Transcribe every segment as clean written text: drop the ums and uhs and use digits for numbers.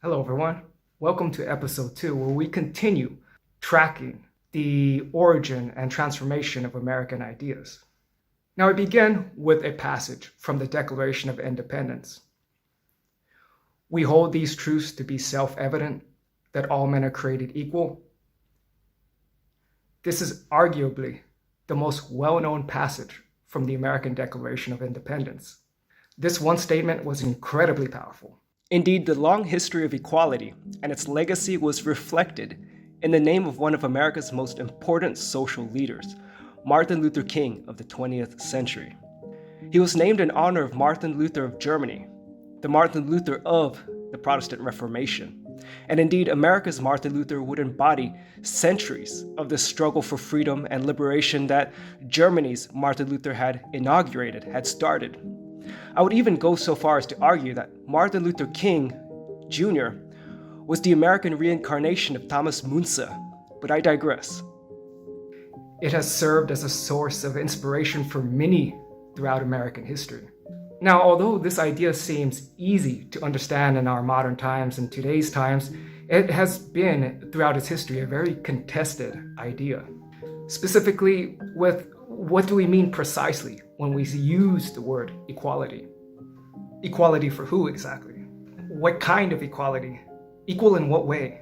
Hello, everyone. Welcome to episode 2, where we continue tracking the origin and transformation of American ideas. Now, I begin with a passage from the Declaration of Independence. We hold these truths to be self-evident, that all men are created equal. This is arguably the most well-known passage from the American Declaration of Independence. This one statement was incredibly powerful. Indeed, the long history of equality and its legacy was reflected in the name of one of America's most important social leaders, Martin Luther King of the 20th century. He was named in honor of Martin Luther of Germany, the Martin Luther of the Protestant Reformation. And indeed, America's Martin Luther would embody centuries of the struggle for freedom and liberation that Germany's Martin Luther had started. I would even go so far as to argue that Martin Luther King Jr. was the American reincarnation of Thomas Müntzer, but I digress. It has served as a source of inspiration for many throughout American history. Now, although this idea seems easy to understand in our modern times and today's times, it has been, throughout its history, a very contested idea. Specifically, with what do we mean precisely when we use the word equality? Equality for who exactly? What kind of equality? Equal in what way?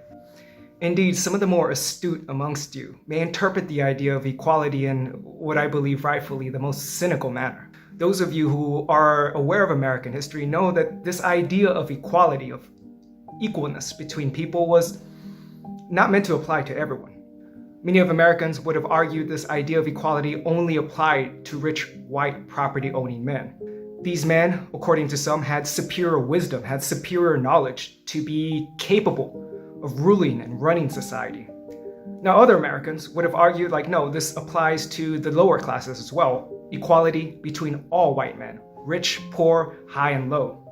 Indeed, some of the more astute amongst you may interpret the idea of equality in what I believe rightfully the most cynical manner. Those of you who are aware of American history know that this idea of equality, of equalness between people, was not meant to apply to everyone. Many of Americans would have argued this idea of equality only applied to rich, white, property-owning men. These men, according to some, had superior wisdom, had superior knowledge to be capable of ruling and running society. Now, other Americans would have argued no, this applies to the lower classes as well. Equality between all white men, rich, poor, high and low.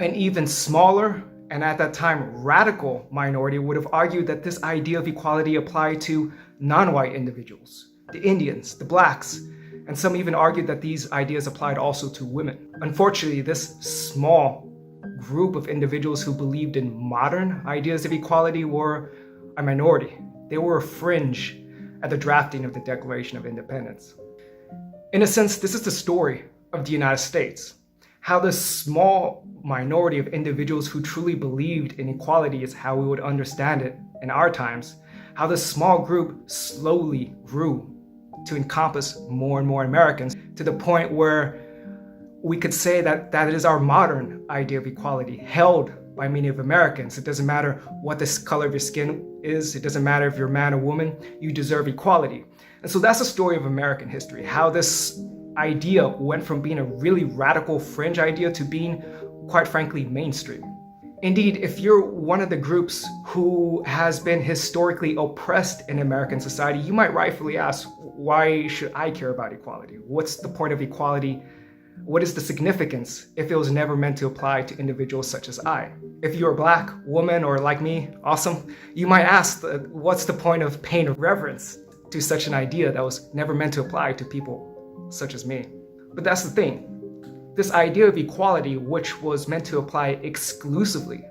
An even smaller, and at that time radical minority would have argued that this idea of equality applied to non-white individuals, the Indians, the blacks, and some even argued that these ideas applied also to women. Unfortunately, this small group of individuals who believed in modern ideas of equality were a minority. They were a fringe at the drafting of the Declaration of Independence. In a sense, this is the story of the United States. How this small minority of individuals who truly believed in equality is how we would understand it in our times, how this small group slowly grew to encompass more and more Americans to the point where we could say that it is our modern idea of equality held by many of Americans. It doesn't matter what the color of your skin is. It doesn't matter if you're a man or woman. You deserve equality. And so that's the story of American history, how this idea went from being a really radical fringe idea to being, quite frankly, mainstream. Indeed, if you're one of the groups who has been historically oppressed in American society, you might rightfully ask, why should I care about equality? What's the point of equality? What is the significance if it was never meant to apply to individuals such as I? If you're a black woman or like me, awesome, you might ask, what's the point of paying reverence to such an idea that was never meant to apply to people such as me? But that's the thing. This idea of equality, which was meant to apply exclusively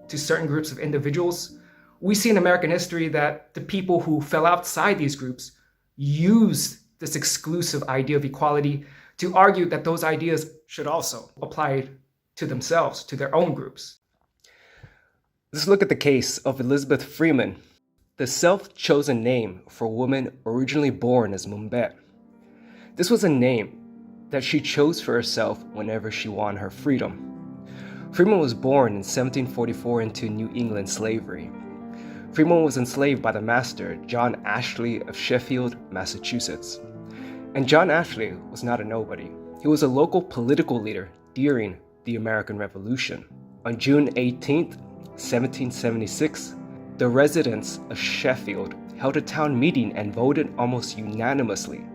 to certain groups of individuals, we see in American history that the people who fell outside these groups used this exclusive idea of equality to argue that those ideas should also apply to themselves, to their own groups. Let's look at the case of Elizabeth Freeman, the self-chosen name for a woman originally born as Mumbet. This was a name that she chose for herself whenever she won her freedom. Freeman was born in 1744 into New England slavery. Freeman was enslaved by the master, John Ashley of Sheffield, Massachusetts. And John Ashley was not a nobody. He was a local political leader during the American Revolution. On June 18, 1776, the residents of Sheffield held a town meeting and voted almost unanimously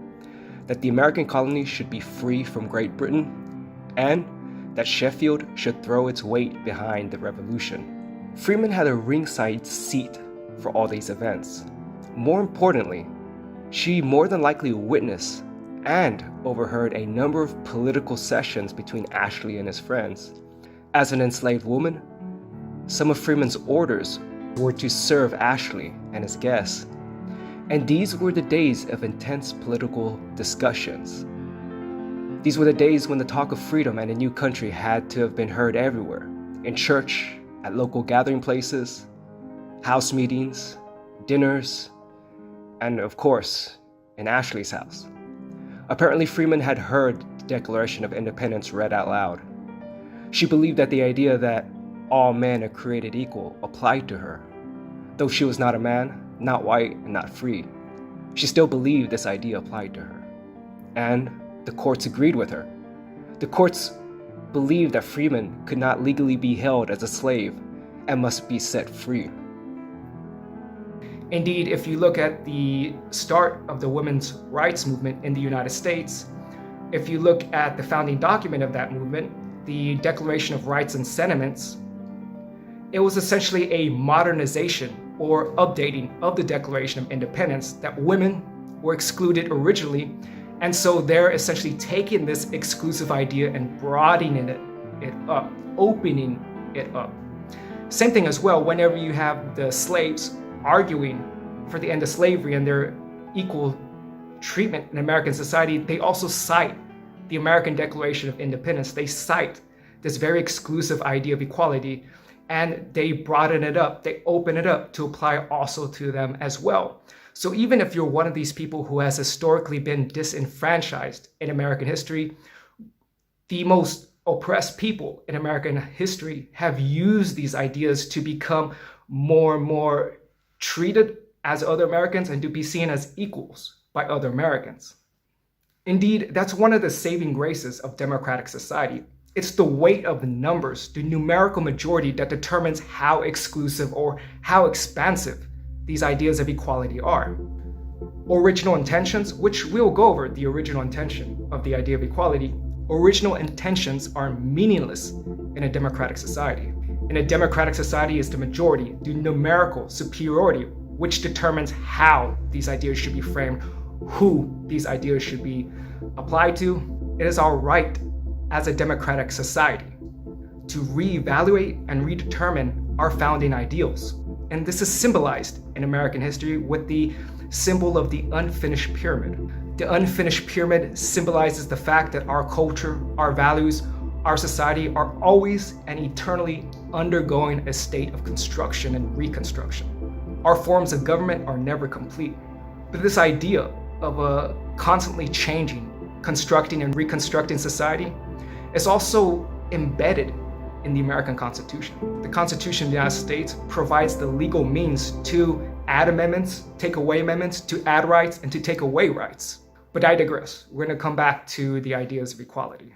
that the American colony should be free from Great Britain and that Sheffield should throw its weight behind the revolution. Freeman had a ringside seat for all these events. More importantly, she more than likely witnessed and overheard a number of political sessions between Ashley and his friends. As an enslaved woman, Some of Freeman's orders were to serve Ashley and his guests, and these were the days of intense political discussions. These were the days when the talk of freedom and a new country had to have been heard everywhere, in church, at local gathering places, house meetings, dinners, and of course, in Ashley's house. Apparently, Freeman had heard the Declaration of Independence read out loud. She believed that the idea that all men are created equal applied to her. Though she was not a man, not white, and not free, she still believed this idea applied to her. And the courts agreed with her. The courts believed that Freeman could not legally be held as a slave and must be set free. Indeed, if you look at the start of the women's rights movement in the United States, if you look at the founding document of that movement, the Declaration of Rights and Sentiments, it was essentially a modernization or updating of the Declaration of Independence, that women were excluded originally, and so they're essentially taking this exclusive idea and broadening it up, opening it up. Same thing as well, whenever you have the slaves arguing for the end of slavery and their equal treatment in American society, they also cite the American Declaration of Independence. They cite this very exclusive idea of equality, and they broaden it up, they open it up to apply also to them as well. So even if you're one of these people who has historically been disenfranchised in American history, the most oppressed people in American history have used these ideas to become more and more treated as other Americans and to be seen as equals by other Americans. Indeed, that's one of the saving graces of democratic society. It's the weight of the numbers, the numerical majority, that determines how exclusive or how expansive these ideas of equality are. Original intentions, which we'll go over the original intention of the idea of equality, original intentions are meaningless in a democratic society. In a democratic society, it's the majority, the numerical superiority, which determines how these ideas should be framed, who these ideas should be applied to. It is our right as a democratic society to reevaluate and redetermine our founding ideals. And this is symbolized in American history with the symbol of the unfinished pyramid. The unfinished pyramid symbolizes the fact that our culture, our values, our society are always and eternally undergoing a state of construction and reconstruction. Our forms of government are never complete. But this idea of a constantly changing, constructing and reconstructing society is also embedded in the American Constitution. The Constitution of the United States provides the legal means to add amendments, take away amendments, to add rights, and to take away rights. But I digress. We're going to come back to the ideas of equality.